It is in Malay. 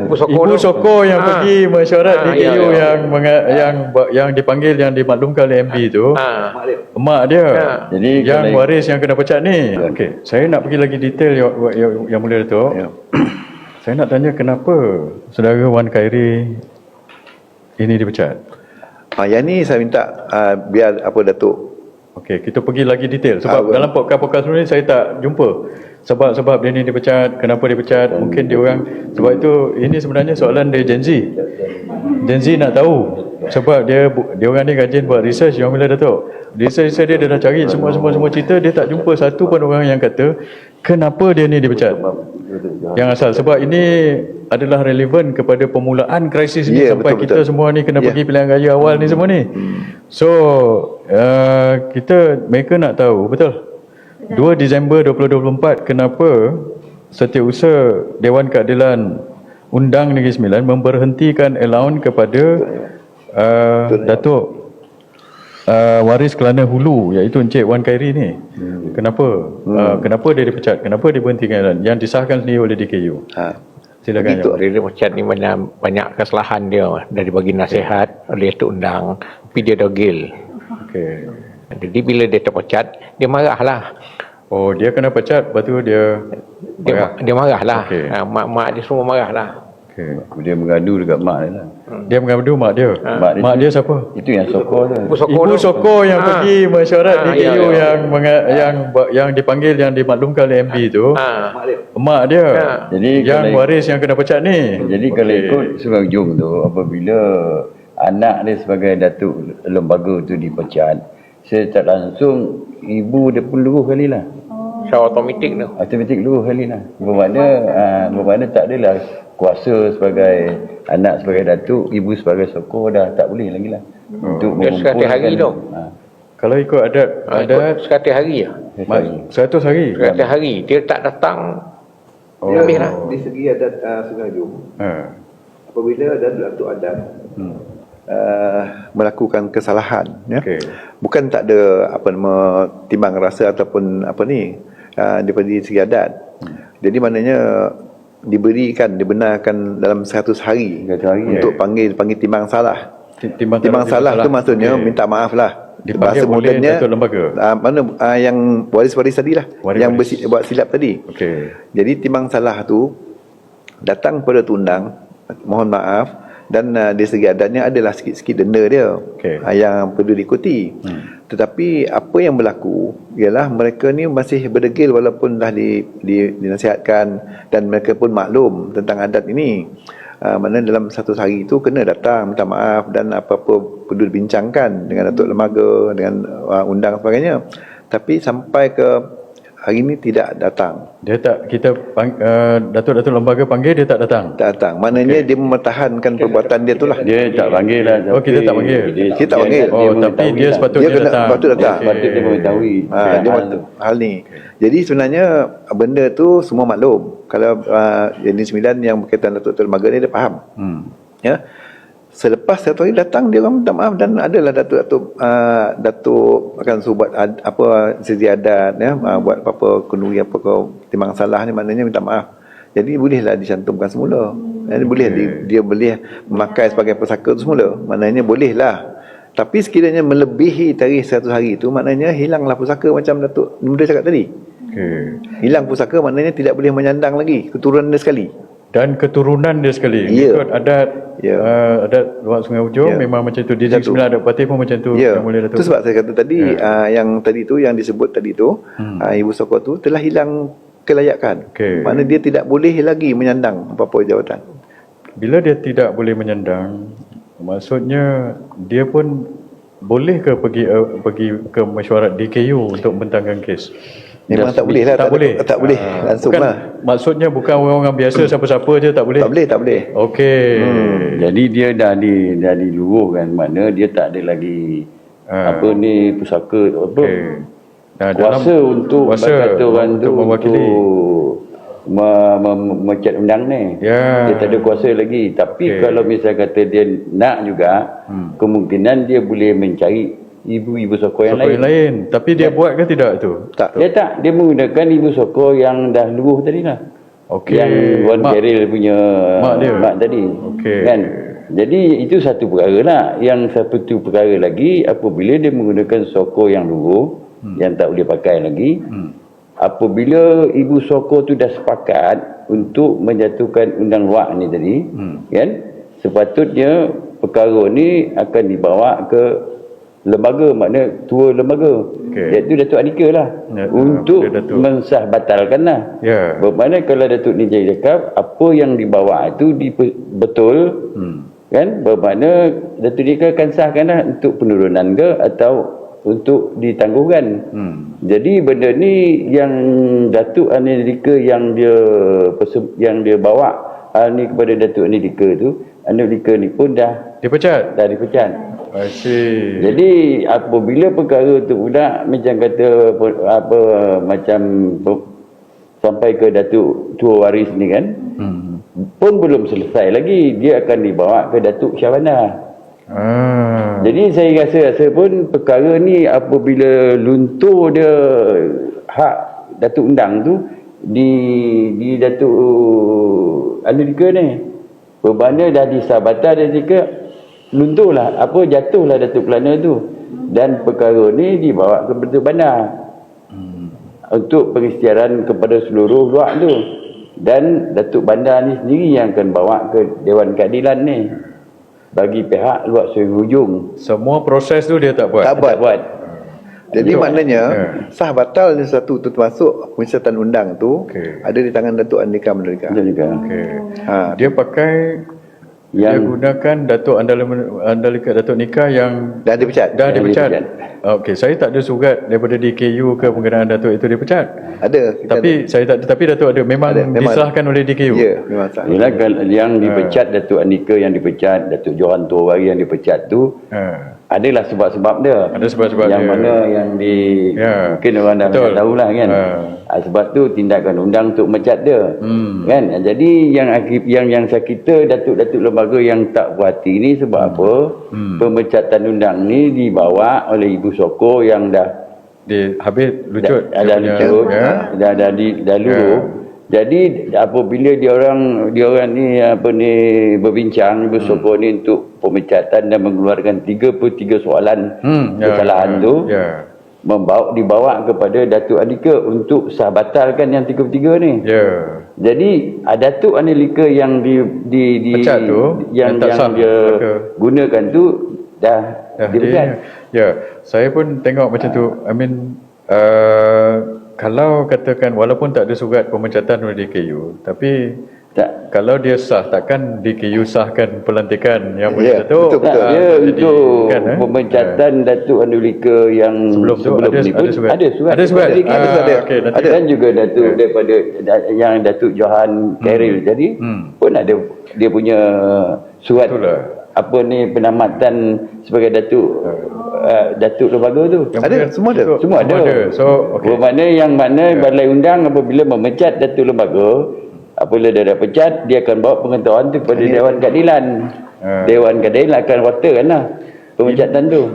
Ibu Soko yang pergi mesyuarat DKU yang dipanggil, yang dimaklumkan oleh MB tu, mak dia. Jadi yang waris yang kena pecat ni. Okey, saya nak pergi lagi detail yang Mulia Datuk. Saya nak tanya kenapa saudara Wan Khairi ini dipecat? Yang ni saya minta biar Datuk. Okey, kita pergi lagi detail sebab dalam podcast ni saya tak jumpa sebab dia ni dipecat, kenapa dipecat. Mungkin dia orang, sebab itu ini sebenarnya soalan dari Gen Z. Gen Z nak tahu sebab dia orang ni rajin buat research. Yang Mulia Datuk, research dia dah cari semua cerita, dia tak jumpa satu pun orang yang kata kenapa dia ni dipecat yang asal. Sebab ini adalah relevan kepada permulaan krisis ni sampai betul. Kita semua ni kena pergi pilihan raya awal ni semua ni. So mereka nak tahu betul 2 Disember 2024 kenapa Setiausaha Dewan Keadilan Undang Negeri Sembilan memberhentikan allowance kepada Datuk waris Kelana Hulu, iaitu Encik Wan Khairi ni. Kenapa dia dipecat? Kenapa diberhentikan yang disahkan sendiri oleh DKU? Silakan. Dia dipecat ni banyak kesalahan dia. Dari bagi nasihat oleh Tok Undang, tapi dia dogil. Okey. Jadi bila dia terpecat, dia marahlah. Oh, dia kena pecat, lepas tu dia marahlah. Okay. Mak dia semua marahlah. Okay. Dia mengadu dekat mak dia lah. Dia mengadu mak dia. Mak dia siapa? Itu yang Soko tu. Ibu Soko yang pergi mesyuarat DKU yang dipanggil, yang dimaklumkan oleh MB tu, mak dia. Jadi yang waris yang kena pecat ni. Jadi kalau ikut Sungai Ujung tu, apabila anak dia sebagai datuk lembaga tu dipecat, secara langsung ibu dia pun luruh kali lah. Secara automatik luruh kali lah. Bermakna tak adalah kuasa sebagai anak sebagai datuk, ibu sebagai Soko dah tak boleh lagi lah. Untuk dia 100 hari tu. Kalau ikut adat 100 hari lah. 100 hari. 100 hari dia tak datang. Lebih lah. Di segi adat Sungai Ujung, apabila ada datuk adat melakukan kesalahan, bukan tak ada timbang rasa ataupun daripada segi adat. Jadi maknanya dibenarkan dalam 100 hari untuk panggil timbang salah. Timbang salah tu maksudnya minta maaf lah. Bahasa modernnya yang waris-waris tadi lah, yang buat silap tadi. Jadi timbang salah tu datang pada tundang, mohon maaf, dan dari segi adatnya adalah sikit-sikit denda dia yang perlu diikuti. Tetapi apa yang berlaku ialah mereka ni masih berdegil walaupun dah dinasihatkan dan mereka pun maklum tentang adat ini. Maknanya dalam 100 hari itu kena datang minta maaf dan apa-apa perlu dibincangkan dengan datuk lembaga, dengan undang dan sebagainya. Tapi sampai ke hari ini tidak datang. Dia tak, datuk-datuk lembaga panggil dia tak datang. Tak datang. Maknanya dia mempertahankan perbuatan dia tu lah. Dia tak panggil lah. Oh, kita tak panggil. Kita tak panggil. Tapi dia sepatutnya datang. Patut datang. Patut dia mengetahui hal ni. Jadi sebenarnya benda tu semua maklum. Kalau Yang 9 yang berkaitan datuk-datuk lembaga ni dia faham. Ya. Selepas 1 hari datang dia orang minta maaf, dan adalah datuk akan buat sesi adat buat apa kenduri timbang salah ni, maknanya minta maaf. Jadi bolehlah dicantumkan semula. Jadi boleh dia boleh memakai sebagai pesaka tu semula. Maknanya bolehlah. Tapi sekiranya melebihi tarikh 100 hari itu, maknanya hilanglah pusaka macam Datuk Muda cakap tadi. Hilang pusaka maknanya tidak boleh menyandang lagi keturunan dia sekali. Dan keturunan dia sekali. Ikut adat adat luar Sungai Ujung memang macam tu. Dia sebenarnya adat Patih pun macam tu. Yang boleh Datuk. Itu sebab saya kata tadi yang tadi tu, yang disebut tadi tu, Ibu Soko tu telah hilang kelayakan. Maknanya dia tidak boleh lagi menyandang apa-apa jawatan. Bila dia tidak boleh menyandang, maksudnya dia pun boleh ke pergi ke mesyuarat DKU untuk membentangkan kes? Memang tak boleh lah. Tak boleh langsung bukan, lah. Maksudnya bukan orang-orang biasa siapa-siapa je tak boleh. Tak boleh. Okey. Jadi dia dah diluruhkan, makna dia tak ada lagi pusaka kuasa untuk kata orang tu mewakili mecat undang ni. Dia tak ada kuasa lagi. Tapi kalau misalnya kata dia nak juga, kemungkinan dia boleh mencari ibu-ibu Soko yang lain. Tapi dia buat ke tidak tu? Dia menggunakan ibu Soko yang dah luruh tadi lah. Okey. Yang Wan Keril punya mak tadi. Okey. Kan? Jadi itu satu perkara lah. Yang satu perkara lagi, apabila dia menggunakan sokor yang luruh, yang tak boleh pakai lagi, apabila ibu sokor tu dah sepakat untuk menjatuhkan undang luar ni tadi, kan, sepatutnya perkara ni akan dibawa ke lembaga, makna tua lembaga, iaitu Datuk Andika lah, untuk mensah batalkan lah. Bermakna kalau Datuk ni jadi cakap apa yang dibawa itu betul, kan, bermakna Datuk Andika akan sahkan lah untuk penurunan ke atau untuk ditangguhkan. Jadi benda ni yang Datuk Andika yang dia bawa ni kepada Datuk Andika tu, Andika ni pun dah dipecat. I see. Jadi apabila perkara tu pula macam kata macam sampai ke Datuk Tua Waris ni kan, pun belum selesai lagi, dia akan dibawa ke Datuk Syahbandar. Jadi saya rasa pun perkara ni apabila luntur dia hak Datuk Undang tu di Datuk Andika ni, bermakna dah disabata dan jika lunturlah jatuhlah Datuk Kelana tu, dan perkara ni dibawa ke Datuk Bandar untuk pengisytiharan kepada seluruh luar tu, dan Datuk Bandar ni sendiri yang akan bawa ke Dewan Keadilan ni bagi pihak luar hujung. Semua proses tu dia tak buat. Tak buat. Jadi maknanya sah batal ni satu tu termasuk pensiasatan undang tu ada di tangan Datuk Andika Mandalika. Dia pakai dia gunakan Datuk Andalika Datuk Nika yang dah dipecat. Okey, saya tak ada surat daripada DKU ke penggunaan Datuk itu dipecat. Ada. Tapi Datuk ada memang disahkan oleh DKU. Ya, memang sah. Yalah, yang dipecat Datuk Andika yang dipecat, Datuk Johan Tuawari yang dipecat tu adalah sebab-sebab dia. Ada sebab-sebab yang dia. mana yang mungkin orang dah tahu lah kan. Sebab tu tindakan undang untuk mecat dia. Kan? Jadi yang kita Datuk-Datuk lembaga yang tak puas hati ni sebab apa? Pemecatan undang ni dibawa oleh Ibu Sokor yang dah habis lucut. Dah lucut. Dah luruh. Jadi apabila dia orang ni berbincang Ibu Sokor ni untuk pemecatan dan mengeluarkan 33 soalan kesalahan tu, dibawa kepada Datuk Andika untuk sah batalkan yang 33 ni. Jadi Datuk Andika yang pecat tu, yang dia gunakan tu dah dipecat. Saya pun tengok macam tu. I mean kalau katakan walaupun tak ada surat pemecatan oleh DKU, tapi kalau dia sah, takkan DKU sahkan pelantikan yang betul. Dia untuk pemecatan Datuk Andika yang sebelum ni pun ada surat. Dan juga Datuk daripada yang Datuk Johan Keril jadi pun ada dia punya surat penamatan sebagai Datuk lembaga tu. Semua ada. So bermakna yang mana Balai Undang apabila memecat Datuk lembaga, apabila dia dah pecat, dia akan bawa pengetahuan tu kepada Dewan Keadilan. Dewan Keadilan akan waterkan lah pemecatan tu.